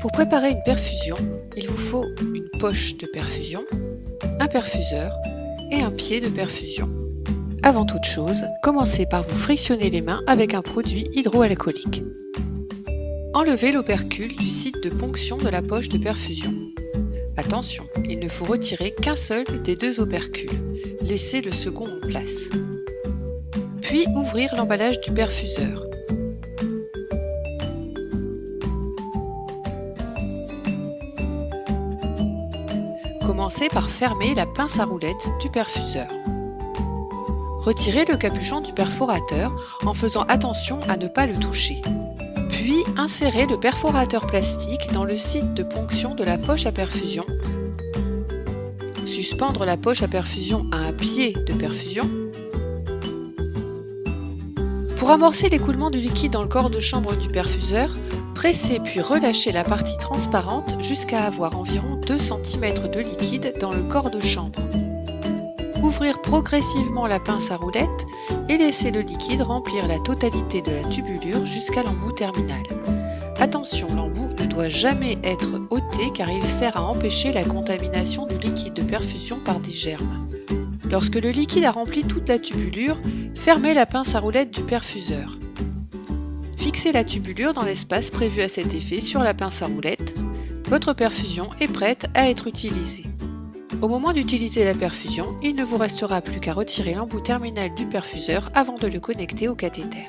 Pour préparer une perfusion, il vous faut une poche de perfusion, un perfuseur et un pied de perfusion. Avant toute chose, commencez par vous frictionner les mains avec un produit hydroalcoolique. Enlevez l'opercule du site de ponction de la poche de perfusion. Attention, il ne faut retirer qu'un seul des deux opercules. Laissez le second en place. Puis ouvrir l'emballage du perfuseur. Commencez par fermer la pince à roulettes du perfuseur. Retirez le capuchon du perforateur en faisant attention à ne pas le toucher. Puis insérez le perforateur plastique dans le site de ponction de la poche à perfusion. Suspendre la poche à perfusion à un pied de perfusion. Pour amorcer l'écoulement du liquide dans le corps de chambre du perfuseur, pressez puis relâchez la partie transparente jusqu'à avoir environ 2 cm de liquide dans le corps de chambre. Ouvrir progressivement la pince à roulettes et laisser le liquide remplir la totalité de la tubulure jusqu'à l'embout terminal. Attention, l'embout ne doit jamais être ôté car il sert à empêcher la contamination du liquide de perfusion par des germes. Lorsque le liquide a rempli toute la tubulure, fermez la pince à roulettes du perfuseur. Fixez la tubulure dans l'espace prévu à cet effet sur la pince à roulettes. Votre perfusion est prête à être utilisée. Au moment d'utiliser la perfusion, il ne vous restera plus qu'à retirer l'embout terminal du perfuseur avant de le connecter au cathéter.